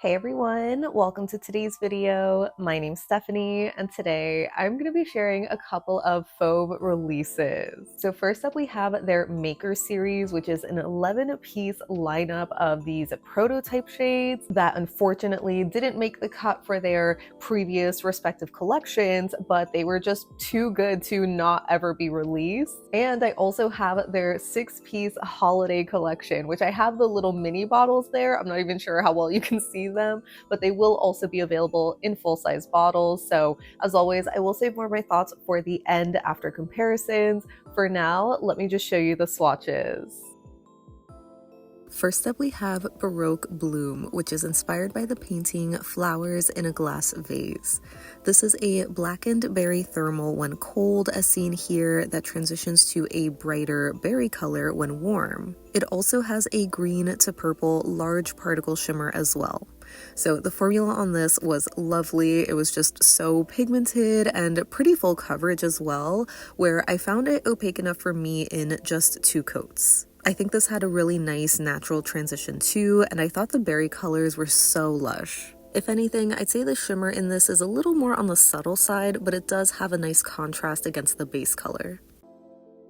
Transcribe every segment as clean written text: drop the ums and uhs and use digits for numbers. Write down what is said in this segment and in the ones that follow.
Hey everyone, welcome to today's video. My name's Stephanie, and today I'm going to be sharing a couple of Fauve releases. So first up we have their Maker series, which is an 11-piece lineup of these prototype shades that unfortunately didn't make the cut for their previous respective collections, but they were just too good to not ever be released. And I also have their 6-piece holiday collection, which I have the little mini bottles there. I'm not even sure how well you can see them, but they will also be available in full-size bottles. So as always, I will save more of my thoughts for the end after comparisons. For now, let me just show you the swatches. First up we have Baroque Bloom, which is inspired by the painting Flowers in a Glass Vase. This is a blackened berry thermal when cold, as seen here, that transitions to a brighter berry color when warm. It also has a green to purple large particle shimmer as well. So the formula on this was lovely. It was just so pigmented and pretty full coverage as well, where I found it opaque enough for me in just 2 coats. I think this had a really nice natural transition too, and I thought the berry colors were so lush. If anything, I'd say the shimmer in this is a little more on the subtle side, but it does have a nice contrast against the base color.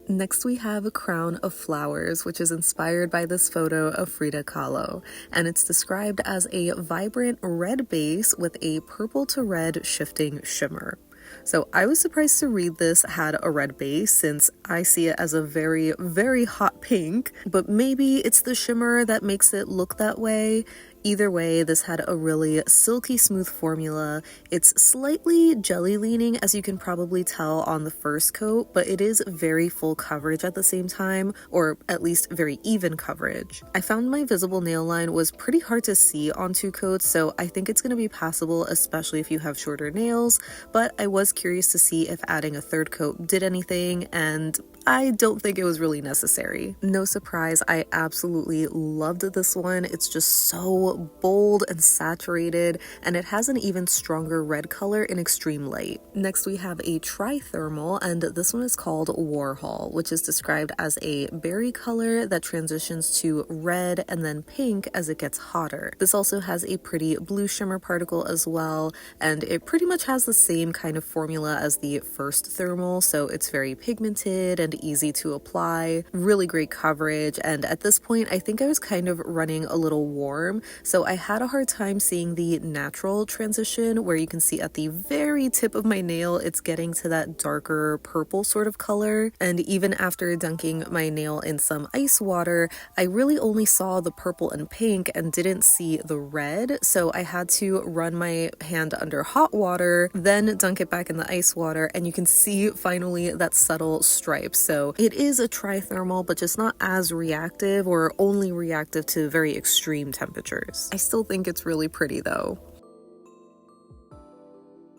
Next we have a Crown of Flowers, which is inspired by this photo of Frida Kahlo, and it's described as a vibrant red base with a purple to red shifting shimmer. So I was surprised to read this had a red base, since I see it as a very, very hot pink, but maybe it's the shimmer that makes it look that way. Either way, this had a really silky smooth formula. It's slightly jelly leaning, as you can probably tell on the first coat, but it is very full coverage at the same time, or at least very even coverage. I found my visible nail line was pretty hard to see on 2 coats, so I think it's going to be passable, especially if you have shorter nails, but I was curious to see if adding a 3rd coat did anything, and I don't think it was really necessary. No surprise, I absolutely loved this one. It's just so bold and saturated, and it has an even stronger red color in extreme light. Next we have a trithermal, and this one is called Warhol, which is described as a berry color that transitions to red and then pink as it gets hotter. This also has a pretty blue shimmer particle as well, and it pretty much has the same kind of formula as the first thermal, so it's very pigmented and easy to apply, really great coverage, and at this point I think I was kind of running a little warm, so I had a hard time seeing the natural transition, where you can see at the very tip of my nail it's getting to that darker purple sort of color, and even after dunking my nail in some ice water, I really only saw the purple and pink and didn't see the red, so I had to run my hand under hot water, then dunk it back in the ice water, and you can see finally that subtle stripe. So it is a trithermal, but just not as reactive, or only reactive to very extreme temperatures. I still think it's really pretty though.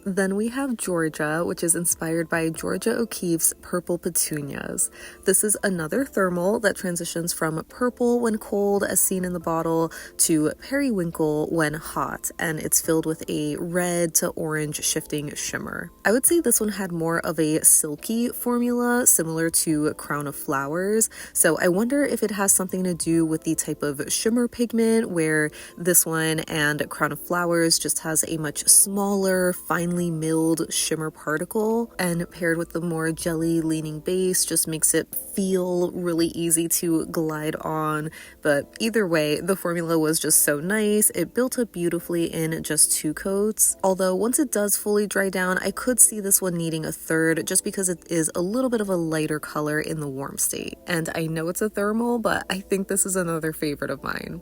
Then we have Georgia, which is inspired by Georgia O'Keeffe's Purple Petunias. This is another thermal that transitions from purple when cold, as seen in the bottle, to periwinkle when hot, and it's filled with a red to orange shifting shimmer. I would say this one had more of a silky formula, similar to Crown of Flowers, so I wonder if it has something to do with the type of shimmer pigment, where this one and Crown of Flowers just has a much smaller, finely milled shimmer particle, and paired with the more jelly leaning base just makes it feel really easy to glide on. But either way, the formula was just so nice. It built up beautifully in just 2 coats, although once it does fully dry down, I could see this one needing a 3rd, just because it is a little bit of a lighter color in the warm state. And I know it's a thermal, but I think this is another favorite of mine.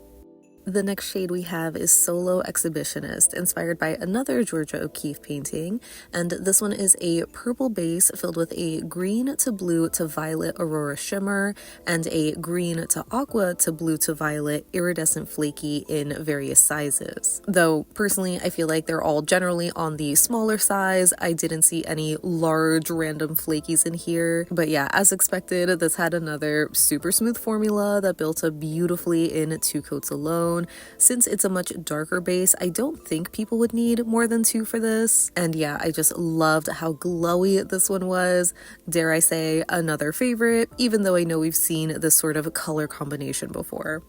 The next shade we have is Solo Exhibitionist, inspired by another Georgia O'Keeffe painting, and this one is a purple base filled with a green to blue to violet aurora shimmer and a green to aqua to blue to violet iridescent flaky in various sizes. Though personally I feel like they're all generally on the smaller size. I didn't see any large random flakies in here, but yeah, as expected, this had another super smooth formula that built up beautifully in 2 coats alone. Since it's a much darker base, I don't think people would need more than 2 for this. And yeah, I just loved how glowy this one was. Dare I say, another favorite, even though I know we've seen this sort of color combination before.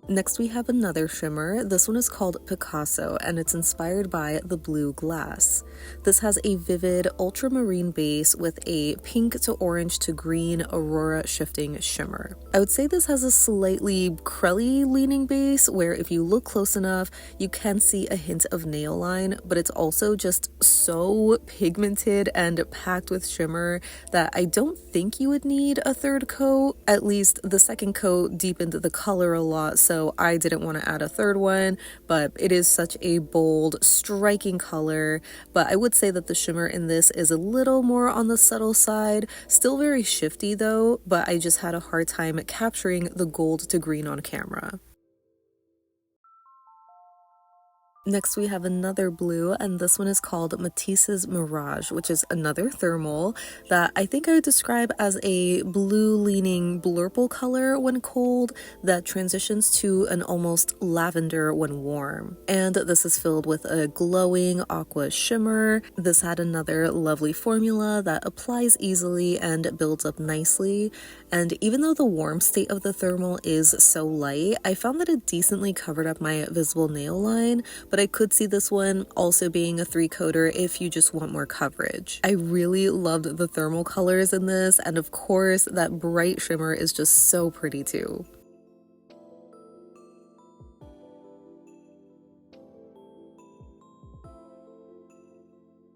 Next, we have another shimmer. This one is called Picasso, and it's inspired by the blue glass. This has a vivid ultramarine base with a pink to orange to green aurora shifting shimmer. I would say this has a slightly crelly leaning base where if you look close enough, you can see a hint of nail line, but it's also just so pigmented and packed with shimmer that I don't think you would need a third coat. At least the second coat deepened the color a lot, so I didn't want to add a third one, but it is such a bold, striking color. But I would say that the shimmer in this is a little more on the subtle side, still very shifty though, but I just had a hard time capturing the gold to green on camera. Next, we have another blue, and this one is called Matisse's Mirage, which is another thermal that I think I would describe as a blue-leaning blurple color when cold that transitions to an almost lavender when warm. And this is filled with a glowing aqua shimmer. This had another lovely formula that applies easily and builds up nicely. And even though the warm state of the thermal is so light, I found that it decently covered up my visible nail line, but I could see this one also being a 3-coater if you just want more coverage. I really loved the thermal colors in this, and of course that bright shimmer is just so pretty too.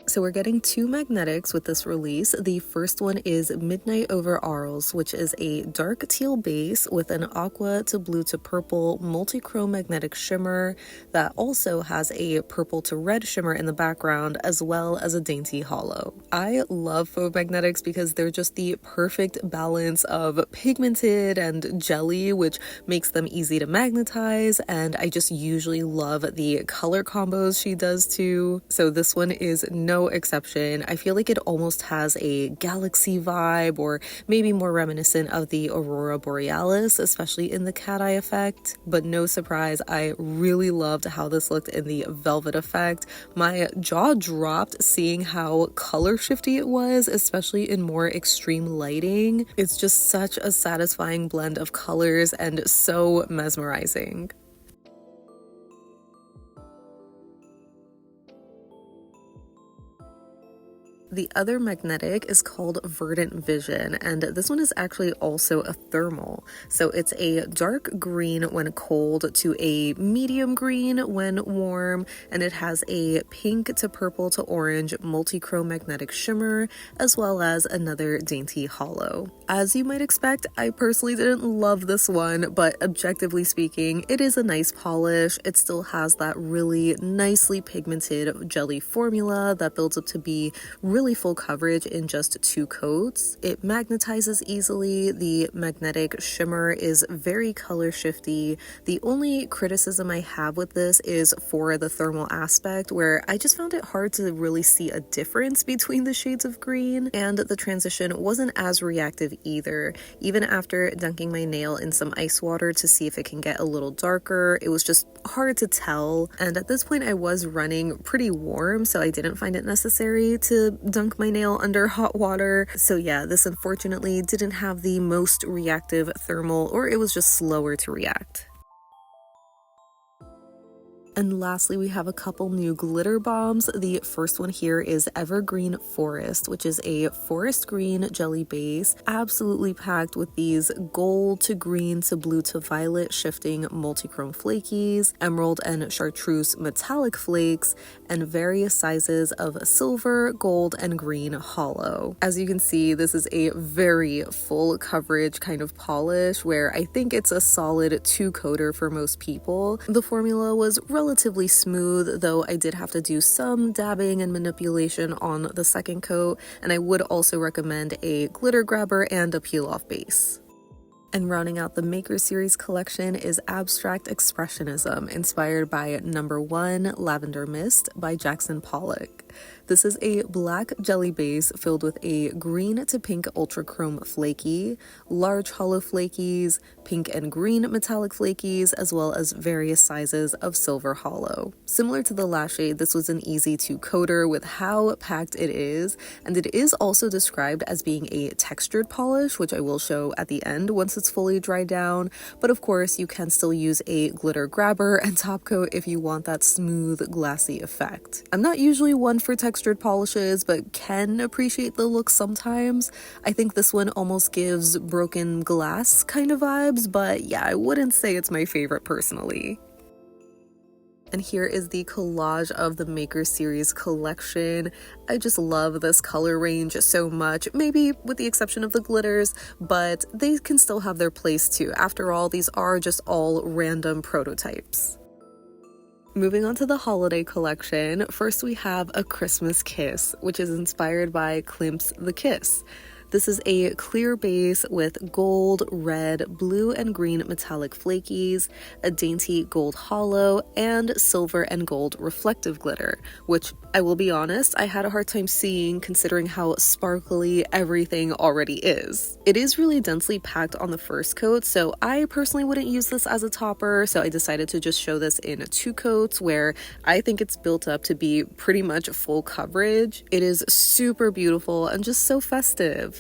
So we're getting 2 magnetics with this release. The first one is Midnight Over Arles, which is a dark teal base with an aqua to blue to purple multi-chrome magnetic shimmer that also has a purple to red shimmer in the background, as well as a dainty holo. I love faux magnetics because they're just the perfect balance of pigmented and jelly, which makes them easy to magnetize, and I just usually love the color combos she does too. So this one is no exception. I feel like it almost has a galaxy vibe, or maybe more reminiscent of the aurora borealis, especially in the cat eye effect. But no surprise, I really loved how this looked in the velvet effect. My jaw dropped seeing how color shifty it was, especially in more extreme lighting. It's just such a satisfying blend of colors and so mesmerizing. The other magnetic is called Verdant Vision, and this one is actually also a thermal. So it's a dark green when cold to a medium green when warm, and it has a pink to purple to orange multi-chrome magnetic shimmer, as well as another dainty holo. As you might expect, I personally didn't love this one, but objectively speaking, it is a nice polish. It still has that really nicely pigmented jelly formula that builds up to be really full coverage in just 2 coats. It magnetizes easily. The magnetic shimmer is very color shifty. The only criticism I have with this is for the thermal aspect, where I just found it hard to really see a difference between the shades of green, and the transition wasn't as reactive either. Even after dunking my nail in some ice water to see if it can get a little darker, it was just hard to tell. And at this point I was running pretty warm, so I didn't find it necessary to dunk my nail under hot water. So yeah, this unfortunately didn't have the most reactive thermal, or it was just slower to react. And lastly, we have a couple new glitter bombs. The first one here is Evergreen Forest, which is a forest green jelly base, absolutely packed with these gold to green to blue to violet shifting multi-chrome flakies, emerald and chartreuse metallic flakes, and various sizes of silver, gold, and green holo. As you can see, this is a very full coverage kind of polish where I think it's a solid 2-coater for most people. The formula was relatively smooth, though I did have to do some dabbing and manipulation on the second coat, and I would also recommend a glitter grabber and a peel-off base. And rounding out the Maker Series collection is Abstract Expressionism, inspired by Number 1 Lavender Mist by Jackson Pollock. This is a black jelly base filled with a green to pink ultra chrome flaky, large hollow flakies, pink and green metallic flakies, as well as various sizes of silver holo. Similar to the last shade, this was an easy 2-coater with how packed it is, and it is also described as being a textured polish, which I will show at the end once it's fully dried down, but of course you can still use a glitter grabber and top coat if you want that smooth, glassy effect. I'm not usually one for textured polishes, but can appreciate the look sometimes. I think this one almost gives broken glass kind of vibes, but yeah, I wouldn't say it's my favorite personally. And here is the collage of the Maker Series collection. I just love this color range so much, maybe with the exception of the glitters, but they can still have their place too. After all, these are just all random prototypes. Moving on to the holiday collection, first we have A Christmas Kiss, which is inspired by Klimt's The Kiss. This is a clear base with gold, red, blue, and green metallic flakies, a dainty gold holo, and silver and gold reflective glitter, which I will be honest, I had a hard time seeing considering how sparkly everything already is. It is really densely packed on the first coat, so I personally wouldn't use this as a topper, so I decided to just show this in 2 coats where I think it's built up to be pretty much full coverage. It is super beautiful and just so festive.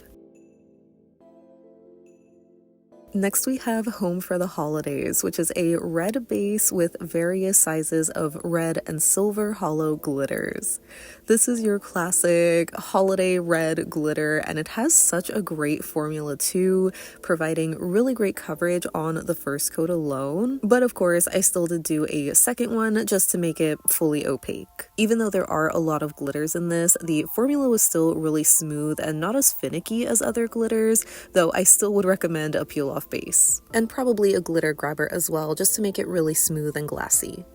Next we have Home for the Holidays, which is a red base with various sizes of red and silver holo glitters. This is your classic holiday red glitter, and it has such a great formula too, providing really great coverage on the first coat alone. But of course, I still did do a second one just to make it fully opaque. Even though there are a lot of glitters in this, the formula was still really smooth and not as finicky as other glitters, though I still would recommend a peel-off base. And probably a glitter grabber as well, just to make it really smooth and glassy.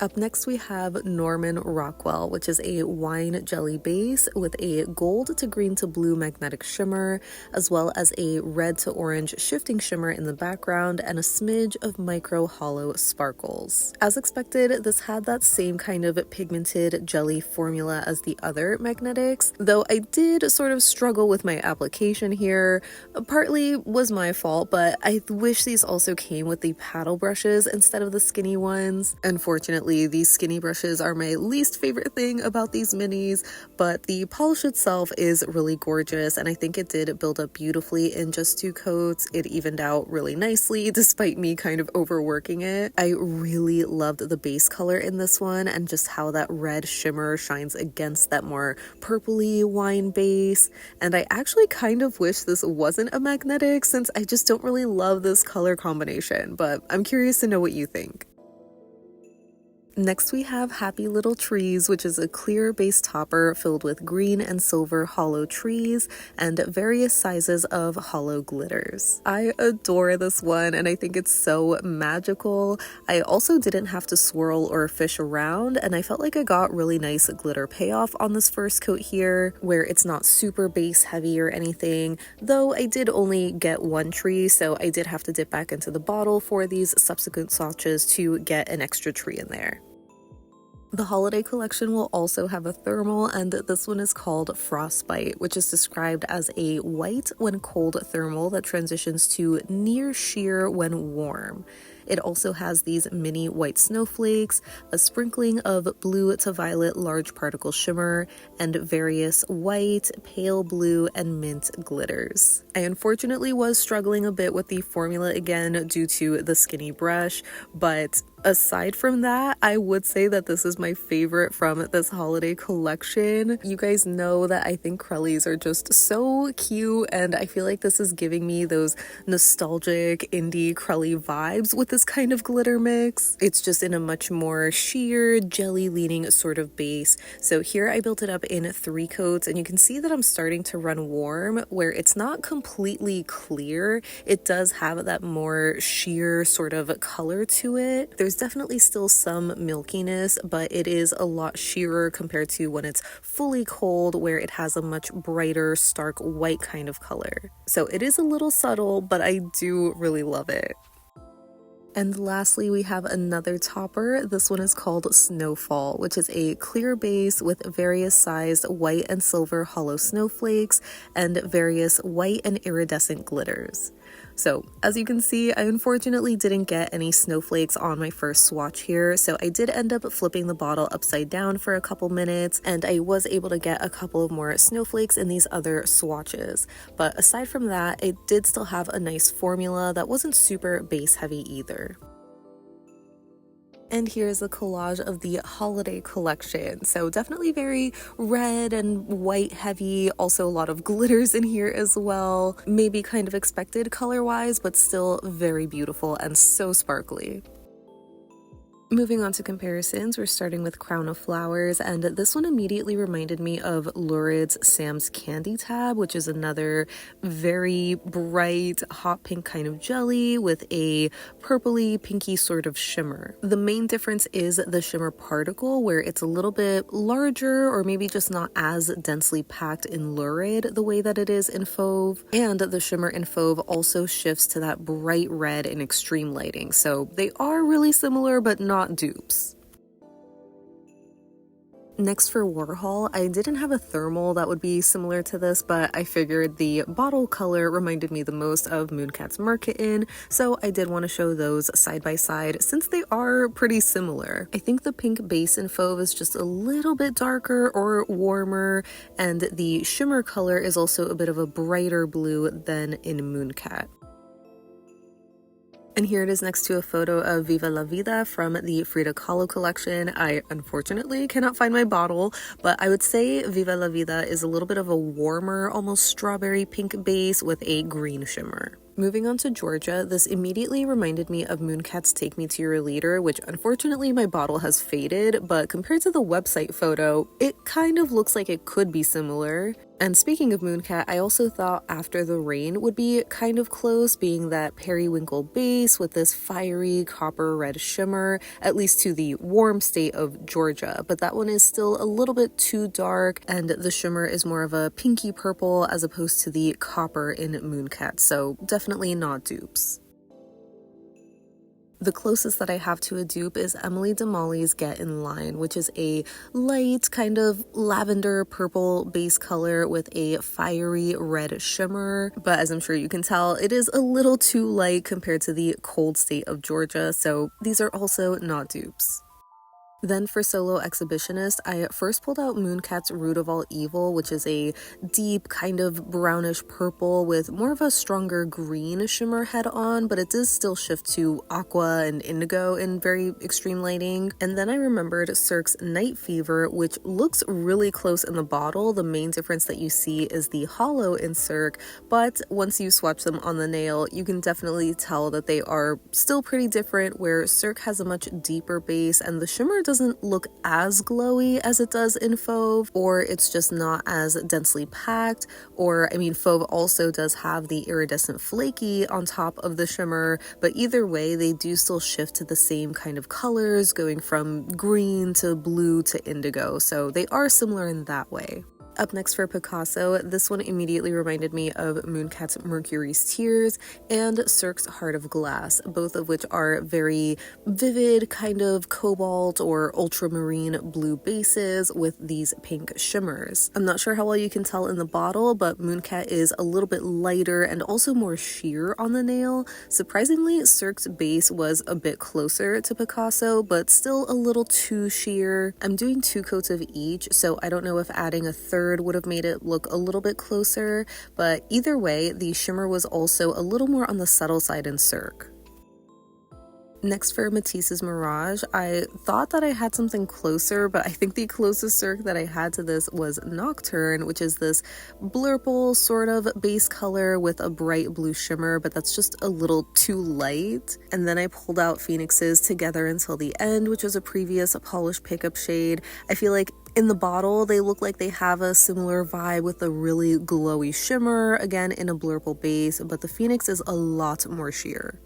Up next we have Norman Rockwell, which is a wine jelly base with a gold to green to blue magnetic shimmer, as well as a red to orange shifting shimmer in the background and a smidge of micro hollow sparkles. As expected, this had that same kind of pigmented jelly formula as the other magnetics, though I did sort of struggle with my application here. Partly was my fault, but I wish these also came with the paddle brushes instead of the skinny ones. Unfortunately, these skinny brushes are my least favorite thing about these minis, but the polish itself is really gorgeous, and I think it did build up beautifully in just 2 coats. It evened out really nicely despite me kind of overworking it. I really loved the base color in this one and just how that red shimmer shines against that more purpley wine base, and I actually kind of wish this wasn't a magnetic since I just don't really love this color combination, but I'm curious to know what you think. Next we have Happy Little Trees, which is a clear base topper filled with green and silver holo trees and various sizes of holo glitters. I adore this one and I think it's so magical. I also didn't have to swirl or fish around, and I felt like I got really nice glitter payoff on this first coat here, where it's not super base heavy or anything, though I did only get 1 tree, so I did have to dip back into the bottle for these subsequent swatches to get an extra tree in there. The holiday collection will also have a thermal, and this one is called Frostbite, which is described as a white when cold thermal that transitions to near sheer when warm. It also has these mini white snowflakes, a sprinkling of blue to violet large particle shimmer, and various white, pale blue, and mint glitters. I unfortunately was struggling a bit with the formula again due to the skinny brush, but aside from that, I would say that this is my favorite from this holiday collection. You guys know that I think Crellies are just so cute, and I feel like this is giving me those nostalgic indie Crelly vibes with this kind of glitter mix. It's just in a much more sheer, jelly-leaning sort of base. So here I built it up in 3 coats, and you can see that I'm starting to run warm, where it's not completely clear. It does have that more sheer sort of color to it. There's definitely still some milkiness, but it is a lot sheerer compared to when it's fully cold, where it has a much brighter, stark white kind of color. So it is a little subtle, but I do really love it. And lastly, we have another topper. This one is called Snowfall, which is a clear base with various sized white and silver hollow snowflakes and various white and iridescent glitters. So as you can see, I unfortunately didn't get any snowflakes on my first swatch here, so I did end up flipping the bottle upside down for a couple minutes, and I was able to get a couple of more snowflakes in these other swatches. But aside from that, it did still have a nice formula that wasn't super base heavy either. And here's a collage of the holiday collection. So definitely very red and white heavy, also a lot of glitters in here as well. Maybe kind of expected color-wise, but still very beautiful and so sparkly. Moving on to comparisons, we're starting with Crown of Flowers, and this one immediately reminded me of Lurid's Sam's Candy Tab, which is another very bright hot pink kind of jelly with a purpley pinky sort of shimmer. The main difference is the shimmer particle, where it's a little bit larger or maybe just not as densely packed in Lurid the way that it is in Fauve, and the shimmer in Fauve also shifts to that bright red in extreme lighting. So they are really similar but not dupes. Next for Warhol, I didn't have a thermal that would be similar to this, but I figured the bottle color reminded me the most of Mooncat's Merkitten, so I did want to show those side by side since they are pretty similar. I think the pink base in Fauve is just a little bit darker or warmer, and the shimmer color is also a bit of a brighter blue than in Mooncat. And here it is next to a photo of Viva La Vida from the Frida Kahlo collection. I unfortunately cannot find my bottle, but I would say Viva La Vida is a little bit of a warmer, almost strawberry pink base with a green shimmer. Moving on to Georgia, this immediately reminded me of Mooncat's Take Me to Your Leader, which unfortunately my bottle has faded, but compared to the website photo, it kind of looks like it could be similar. And speaking of Mooncat, I also thought After the Rain would be kind of close, being that periwinkle base with this fiery copper red shimmer, at least to the warm state of Georgia, but that one is still a little bit too dark, and the shimmer is more of a pinky purple as opposed to the copper in Mooncat, so definitely not dupes. The closest that I have to a dupe is Emily Damali's Get in Line, which is a light kind of lavender purple base color with a fiery red shimmer. But as I'm sure you can tell, it is a little too light compared to the cold state of Georgia, so these are also not dupes. Then for solo Exhibitionist, I first pulled out Mooncat's Root of All Evil, which is a deep kind of brownish purple with more of a stronger green shimmer head on, but it does still shift to aqua and indigo in very extreme lighting. And then I remembered Cirque's Night Fever, which looks really close in the bottle. The main difference that you see is the holo in Cirque, but once you swatch them on the nail, you can definitely tell that they are still pretty different, where Cirque has a much deeper base and the shimmer doesn't look as glowy as it does in Fauve, or it's just not as densely packed, or I mean Fauve also does have the iridescent flaky on top of the shimmer, but either way they do still shift to the same kind of colors, going from green to blue to indigo, so they are similar in that way. Up next for Picasso, this one immediately reminded me of Mooncat's Mercury's Tears and Cirque's Heart of Glass, both of which are very vivid kind of cobalt or ultramarine blue bases with these pink shimmers. I'm not sure how well you can tell in the bottle, but Mooncat is a little bit lighter and also more sheer on the nail. Surprisingly, Cirque's base was a bit closer to Picasso, but still a little too sheer. I'm doing 2 coats of each, so I don't know if adding a third would have made it look a little bit closer, but either way, the shimmer was also a little more on the subtle side in Cirque. Next for Matisse's Mirage, I thought that I had something closer, but I think the closest Cirque that I had to this was Nocturne, which is this blurple sort of base color with a bright blue shimmer, but that's just a little too light. And then I pulled out Phoenix's Together Until the End, which was a previous polished pickup shade. I feel like in the bottle, they look like they have a similar vibe with a really glowy shimmer, again in a blurple base, but the Phoenix is a lot more sheer.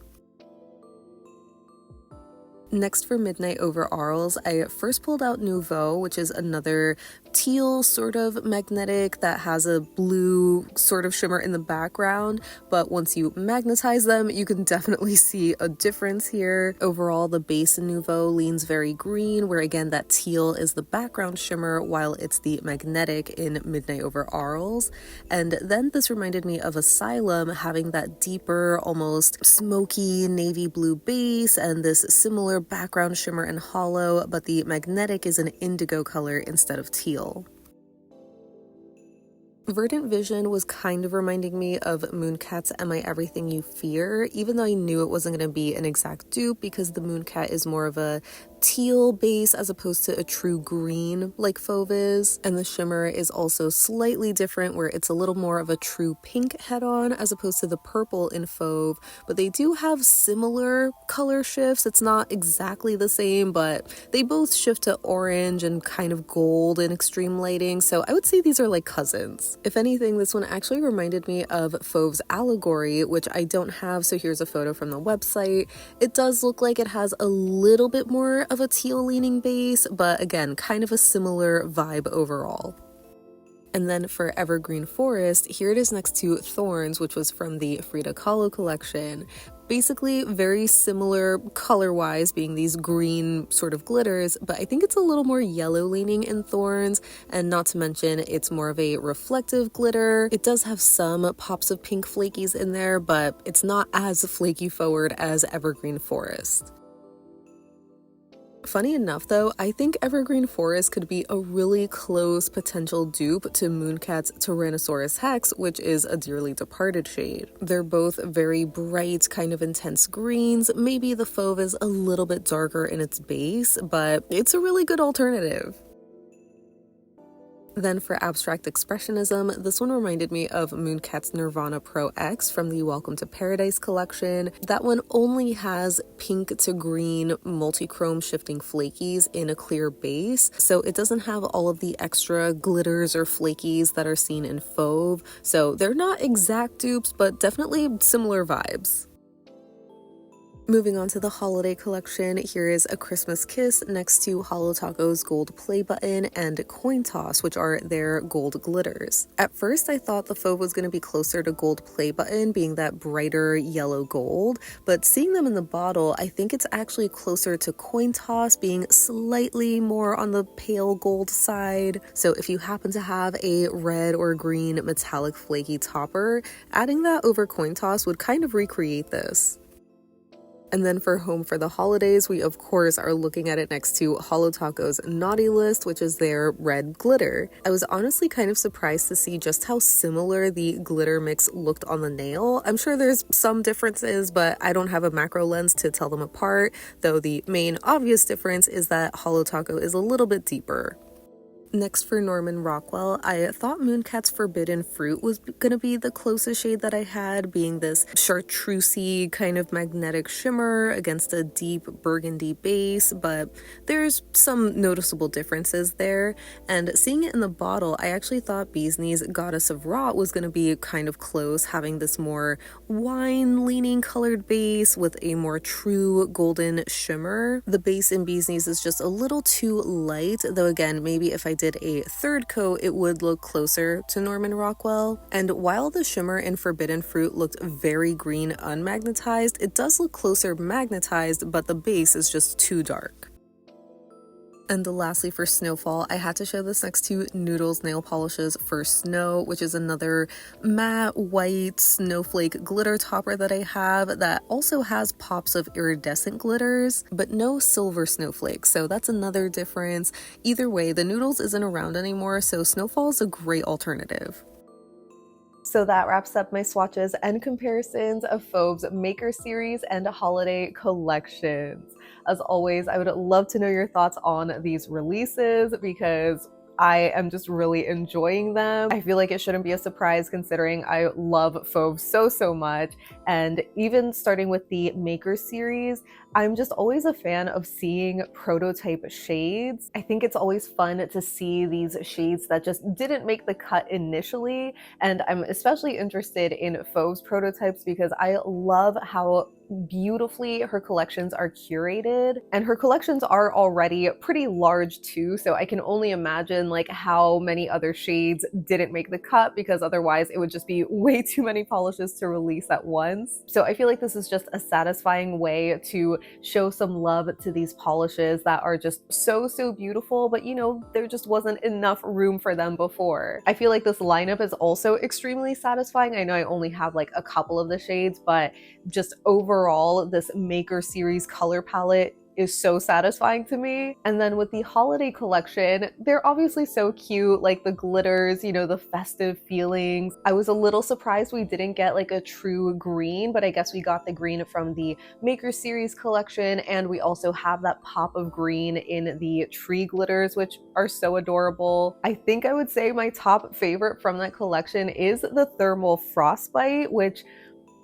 Next for Midnight Over Arles, I first pulled out Nouveau, which is another teal sort of magnetic that has a blue sort of shimmer in the background, but once you magnetize them, you can definitely see a difference here. Overall, the base in Nouveau leans very green, where again that teal is the background shimmer while it's the magnetic in Midnight over Arles. And then this reminded me of Asylum having that deeper, almost smoky navy blue base and this similar background shimmer in Holo, but the magnetic is an indigo color instead of teal. Verdant Vision was kind of reminding me of Mooncat's Am I Everything You Fear, even though I knew it wasn't going to be an exact dupe because the Mooncat is more of a teal base as opposed to a true green like Fauve is, and the shimmer is also slightly different where it's a little more of a true pink head-on as opposed to the purple in Fauve, but they do have similar color shifts. It's not exactly the same, but they both shift to orange and kind of gold in extreme lighting, so I would say these are like cousins. If anything, this one actually reminded me of Fauve's Allegory, which I don't have, so here's a photo from the website. It does look like it has a little bit more of a teal leaning base, but again, kind of a similar vibe overall. And then for Evergreen Forest, here it is next to Thorns, which was from the Frida Kahlo collection. Basically very similar color-wise, being these green sort of glitters, but I think it's a little more yellow leaning in Thorns, and not to mention it's more of a reflective glitter. It does have some pops of pink flakies in there, but it's not as flaky forward as Evergreen Forest. Funny enough though, I think Evergreen Forest could be a really close potential dupe to Mooncat's Tyrannosaurus Hex, which is a dearly departed shade. They're both very bright, kind of intense greens. Maybe the Fauve is a little bit darker in its base, but it's a really good alternative. Then for Abstract Expressionism, this one reminded me of Mooncat's Nirvana Pro X from the Welcome to Paradise collection. That one only has pink to green multi-chrome shifting flakies in a clear base, so it doesn't have all of the extra glitters or flakies that are seen in Fauve, so they're not exact dupes, but definitely similar vibes. Moving on to the holiday collection, here is A Christmas Kiss next to Holo Taco's gold play button and Coin Toss, which are their gold glitters. At first, I thought the Fauve was going to be closer to gold play button, being that brighter yellow gold, but seeing them in the bottle, I think it's actually closer to Coin Toss, being slightly more on the pale gold side. So if you happen to have a red or green metallic flaky topper, adding that over Coin Toss would kind of recreate this. And then for Home for the Holidays, we of course are looking at it next to Holo Taco's Naughty List, which is their red glitter. I was honestly kind of surprised to see just how similar the glitter mix looked on the nail. I'm sure there's some differences, but I don't have a macro lens to tell them apart, though the main obvious difference is that Holo Taco is a little bit deeper. Next for Norman Rockwell, I thought Mooncat's Forbidden Fruit was gonna be the closest shade that I had, being this chartreusey kind of magnetic shimmer against a deep burgundy base, but there's some noticeable differences there. And seeing it in the bottle, I actually thought Bee's Knees Goddess of Rot was gonna be kind of close, having this more wine-leaning colored base with a more true golden shimmer. The base in Bee's Knees is just a little too light, though again, maybe if I did a third coat, it would look closer to Norman Rockwell. And while the shimmer in Forbidden Fruit looked very green unmagnetized, it does look closer magnetized, but the base is just too dark. And lastly for Snowfall, I had to show this next to Noodles nail polishes for Snow, which is another matte white snowflake glitter topper that I have that also has pops of iridescent glitters, but no silver snowflakes, so that's another difference. Either way, the Noodles isn't around anymore, so Snowfall is a great alternative. So that wraps up my swatches and comparisons of Fauve's Maker Series and Holiday collections. As always, I would love to know your thoughts on these releases because I am just really enjoying them. I feel like it shouldn't be a surprise considering I love Fauve so much. And even starting with the Maker series, I'm just always a fan of seeing prototype shades. I think it's always fun to see these shades that just didn't make the cut initially. And I'm especially interested in Fauve's prototypes because I love how beautifully her collections are curated, and her collections are already pretty large too, so I can only imagine like how many other shades didn't make the cut, because otherwise it would just be way too many polishes to release at once. So I feel like this is just a satisfying way to show some love to these polishes that are just so beautiful, but you know, there just wasn't enough room for them before. I feel like this lineup is also extremely satisfying. I know I only have like a couple of the shades, but just overall, this Maker series color palette is so satisfying to me. And then with the holiday collection, they're obviously so cute, like the glitters, you know, the festive feelings. I was a little surprised we didn't get like a true green, but I guess we got the green from the Maker series collection, and we also have that pop of green in the tree glitters, which are so adorable. I think I would say my top favorite from that collection is the thermal Frostbite, which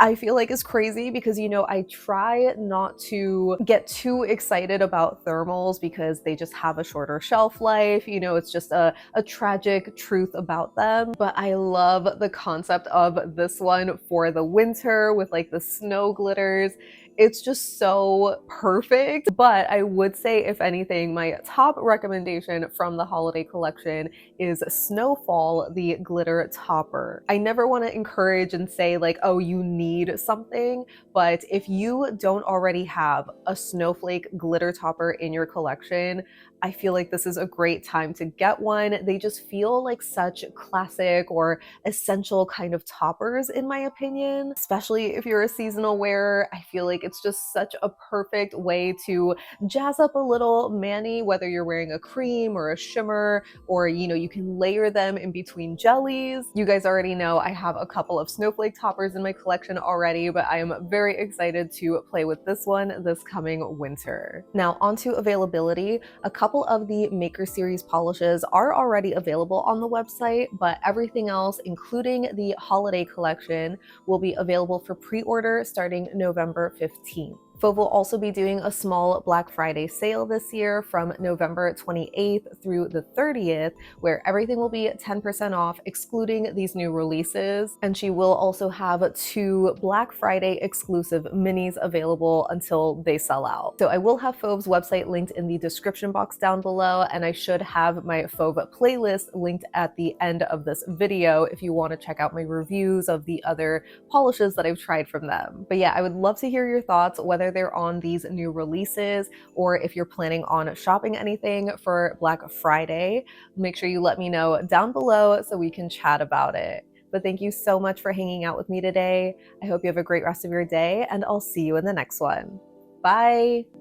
I feel like is crazy because, you know, I try not to get too excited about thermals because they just have a shorter shelf life. You know, it's just a tragic truth about them. But I love the concept of this one for the winter with like the snow glitters. It's just so perfect. But I would say, if anything, my top recommendation from the holiday collection is Snowfall, the glitter topper. I never want to encourage and say like, oh, you need something, but if you don't already have a snowflake glitter topper in your collection, I feel like this is a great time to get one. They just feel like such classic or essential kind of toppers, in my opinion, especially if you're a seasonal wearer. I feel like it's just such a perfect way to jazz up a little mani, whether you're wearing a cream or a shimmer, or, you know, you can layer them in between jellies. You guys already know I have a couple of snowflake toppers in my collection already, but I am very excited to play with this one this coming winter. Now, onto availability. A couple of the Maker series polishes are already available on the website, but everything else, including the holiday collection, will be available for pre-order starting November 15th. Fauve will also be doing a small Black Friday sale this year from November 28th through the 30th, where everything will be 10% off, excluding these new releases. And she will also have 2 Black Friday exclusive minis available until they sell out. So I will have Fauve's website linked in the description box down below, and I should have my Fauve playlist linked at the end of this video if you want to check out my reviews of the other polishes that I've tried from them. But yeah, I would love to hear your thoughts, whether they're on these new releases or if you're planning on shopping anything for Black Friday. Make sure you let me know down below so we can chat about it. But thank you so much for hanging out with me today. I hope you have a great rest of your day, and I'll see you in the next one. Bye!